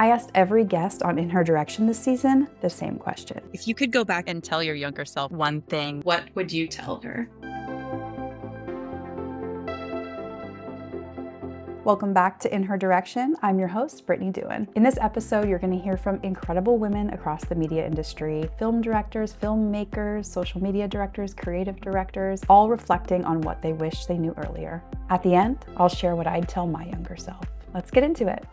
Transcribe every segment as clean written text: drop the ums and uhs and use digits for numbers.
I asked every guest on In Her Direction this season the same question. If you could go back and tell your younger self one thing, what would you tell her? Welcome back to In Her Direction. I'm your host, Brittany Doohan. In this episode, you're going to hear from incredible women across the media industry, film directors, filmmakers, social media directors, creative directors, all reflecting on what they wish they knew earlier. At the end, I'll share what I'd tell my younger self. Let's get into it.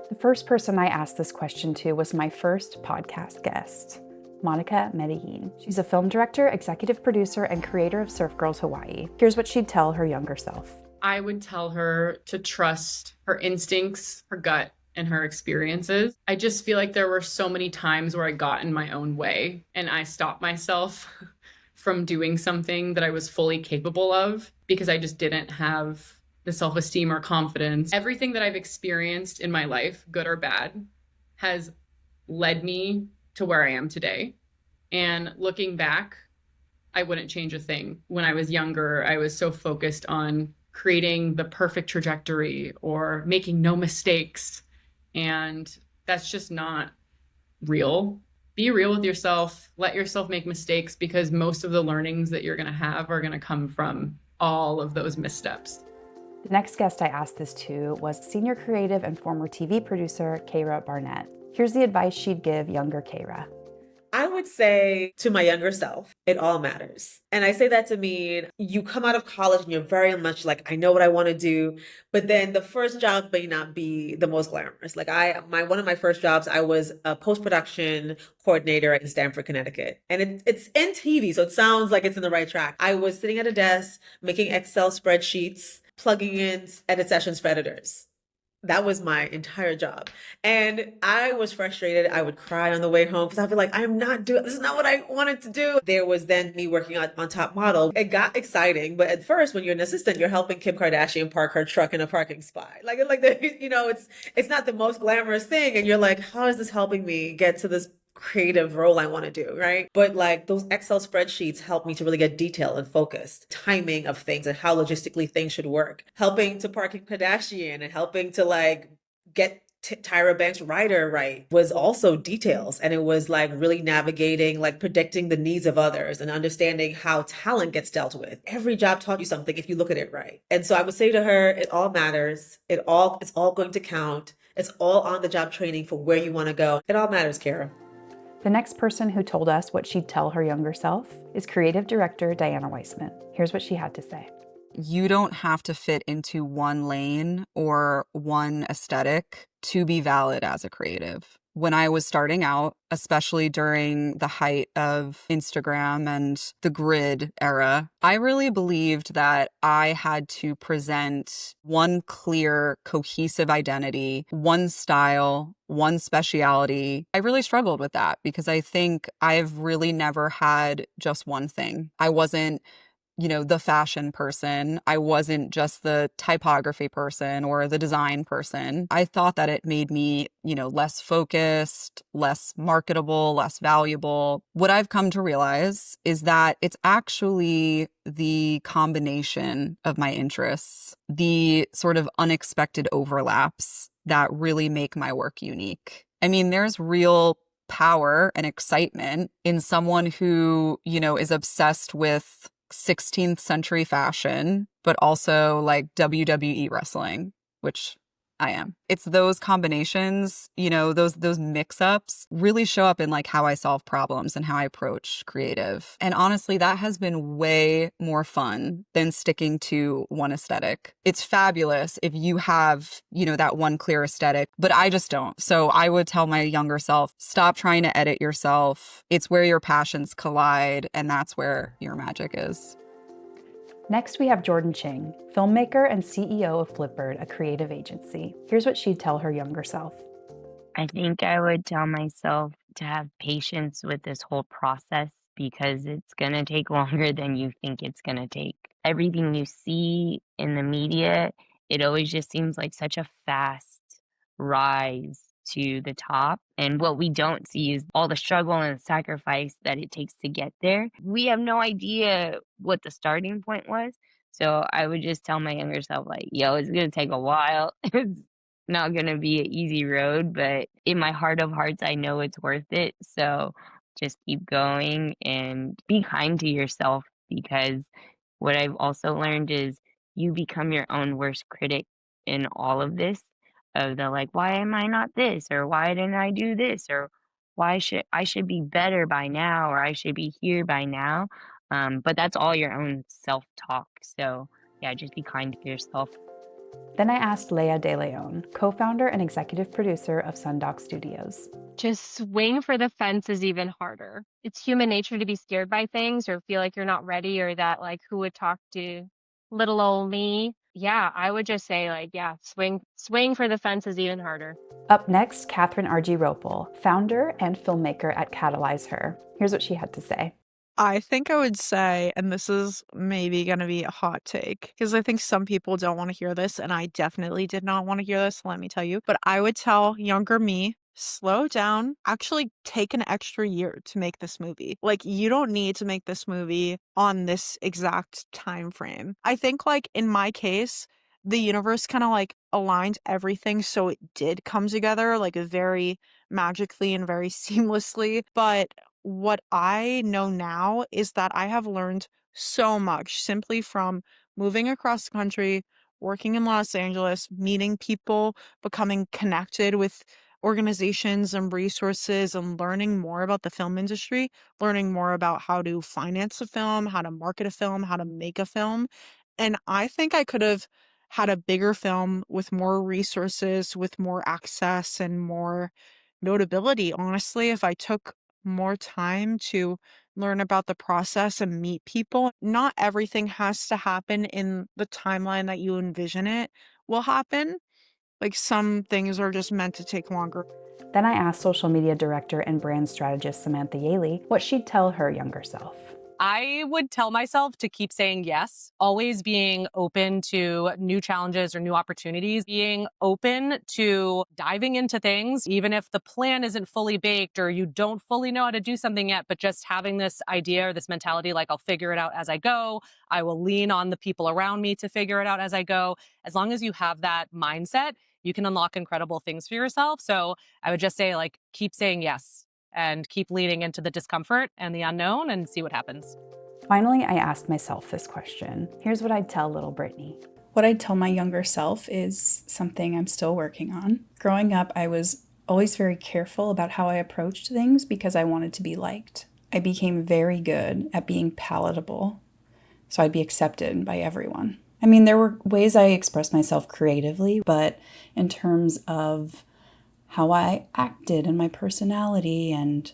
The first person I asked this question to was my first podcast guest, Medellin. She's a film director, executive producer, and creator of Surf Girls Hawaii. Here's what she'd tell her younger self. I would tell her to trust her instincts, her gut, and her experiences. I just feel like there were so many times where I got in my own way and I stopped myself from doing something that I was fully capable of because I just didn't have the self-esteem or confidence. Everything that I've experienced in my life, good or bad, has led me to where I am today. And looking back, I wouldn't change a thing. When I was younger, I was so focused on creating the perfect trajectory or making no mistakes. And that's just not real. Be real with yourself. Let yourself make mistakes because most of the learnings that you're going to have are going to come from all of those missteps. The next guest I asked this to was senior creative and former TV producer, Barnett. Here's the advice she'd give younger Kara. I would say to my younger self, it all matters. And I say that to mean you come out of college and you're very much like, I know what I want to do. But then the first job may not be the most glamorous. Like one of my first jobs, I was a post-production coordinator in Stamford, Connecticut. And it's in TV, so it sounds like it's in the right track. I was sitting at a desk, making Excel spreadsheets, plugging in edit sessions for editors. That was my entire job. And I was frustrated. I would cry on the way home because I'd be like, this is not what I wanted to do. There was then me working on Top Model. It got exciting. But at first, when you're an assistant, you're helping Kim Kardashian park her truck in a parking spot. It's not the most glamorous thing. And you're like, how is this helping me get to this creative role I want to do, right? But like those Excel spreadsheets help me to really get detailed and focused, timing of things and how logistically things should work, helping to park Kim Kardashian and helping to get Tyra Banks' writer right was also details. And it was really navigating, predicting the needs of others and understanding how talent gets dealt with. Every job taught you something if you look at it right. And so I would say to her, it all matters. It's all going to count. It's all on the job training for where you want to go. It all matters, Kara. The next person who told us what she'd tell her younger self is creative director Diana Weisman. Here's what she had to say. You don't have to fit into one lane or one aesthetic to be valid as a creative. When I was starting out, especially during the height of Instagram and the grid era, I really believed that I had to present one clear, cohesive identity, one style, one speciality. I really struggled with that because I think I've really never had just one thing. I wasn't the fashion person. I wasn't just the typography person or the design person. I thought that it made me, less focused, less marketable, less valuable. What I've come to realize is that it's actually the combination of my interests, the sort of unexpected overlaps that really make my work unique. I mean, there's real power and excitement in someone who, is obsessed with 16th century fashion, but also WWE wrestling, which I am. It's those combinations, those mix-ups really show up in how I solve problems and how I approach creative. And honestly, that has been way more fun than sticking to one aesthetic. It's fabulous if you have, that one clear aesthetic, but I just don't. So I would tell my younger self, stop trying to edit yourself. It's where your passions collide, and that's where your magic is. Next, we have Jordan Ching, filmmaker and CEO of Flipbird, a creative agency. Here's what she'd tell her younger self. I think I would tell myself to have patience with this whole process because it's going to take longer than you think it's going to take. Everything you see in the media, it always just seems like such a fast rise to the top. And what we don't see is all the struggle and sacrifice that it takes to get there. We have no idea what the starting point was. So I would just tell my younger self, yo, it's going to take a while. not going to be an easy road, but in my heart of hearts, I know it's worth it. So just keep going and be kind to yourself, because what I've also learned is you become your own worst critic in all of this, of the like, why am I not this? Or why didn't I do this? Or why should I should be better by now? Or I should be here by now. But that's all your own self-talk. So yeah, just be kind to yourself. Then I asked Leah de Leon, co-founder and executive producer of Sundoc Studios. Just swing for the fence is even harder. It's human nature to be scared by things or feel like you're not ready, or that like who would talk to little old me. Yeah, I would just say like, yeah, swing for the fence is even harder. Up next, Catherine Argyrople, founder and filmmaker at Catalyze Her. Here's what she had to say. I think I would say, and this is maybe going to be a hot take, because I think some people don't want to hear this, and I definitely did not want to hear this, let me tell you. But I would tell younger me, slow down, actually take an extra year to make this movie. Like, you don't need to make this movie on this exact time frame. I think, like, in my case, the universe kind of like aligned everything so it did come together like very magically and very seamlessly. But what I know now is that I have learned so much simply from moving across the country, working in Los Angeles, meeting people, becoming connected with organizations and resources, and learning more about the film industry, learning more about how to finance a film, how to market a film, how to make a film. And I think I could have had a bigger film with more resources, with more access and more notability, honestly, if I took more time to learn about the process and meet people. Not everything has to happen in the timeline that you envision it will happen. Like, some things are just meant to take longer. Then I asked social media director and brand strategist Samantha Yehle what she'd tell her younger self. I would tell myself to keep saying yes, always being open to new challenges or new opportunities, being open to diving into things, even if the plan isn't fully baked or you don't fully know how to do something yet, but just having this idea or this mentality, like I'll figure it out as I go. I will lean on the people around me to figure it out as I go. As long as you have that mindset, you can unlock incredible things for yourself. So I would just say, like, keep saying yes and keep leaning into the discomfort and the unknown and see what happens. Finally, I asked myself this question. Here's what I'd tell little Brittany. What I'd tell my younger self is something I'm still working on. Growing up, I was always very careful about how I approached things because I wanted to be liked. I became very good at being palatable, so I'd be accepted by everyone. I mean, there were ways I expressed myself creatively, but in terms of how I acted and my personality and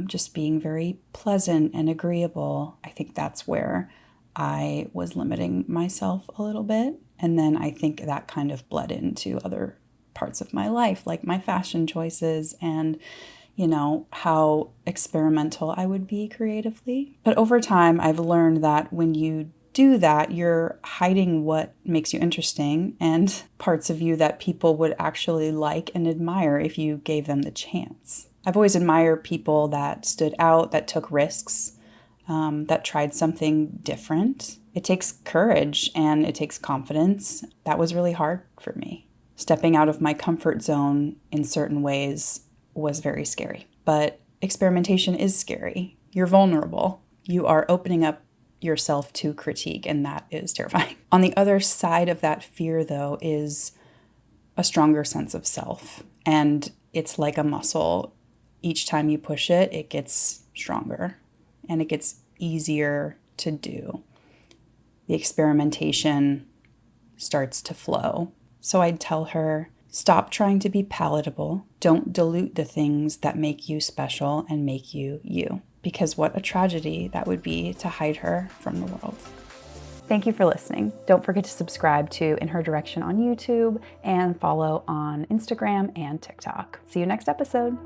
just being very pleasant and agreeable, I think that's where I was limiting myself a little bit. And then I think that kind of bled into other parts of my life, like my fashion choices and, you know, how experimental I would be creatively. But over time, I've learned that when you do that, you're hiding what makes you interesting and parts of you that people would actually like and admire if you gave them the chance. I've always admired people that stood out, that took risks, that tried something different. It takes courage and it takes confidence. That was really hard for me. Stepping out of my comfort zone in certain ways was very scary. But experimentation is scary. You're vulnerable. You are opening up yourself to critique, and that is terrifying. On the other side of that fear, though, is a stronger sense of self. And it's like a muscle. Each time you push it, it gets stronger and it gets easier to do. The experimentation starts to flow. So I'd tell her, stop trying to be palatable. Don't dilute the things that make you special and make you you. Because what a tragedy that would be to hide her from the world. Thank you for listening. Don't forget to subscribe to In Her Direction on YouTube and follow on Instagram and TikTok. See you next episode.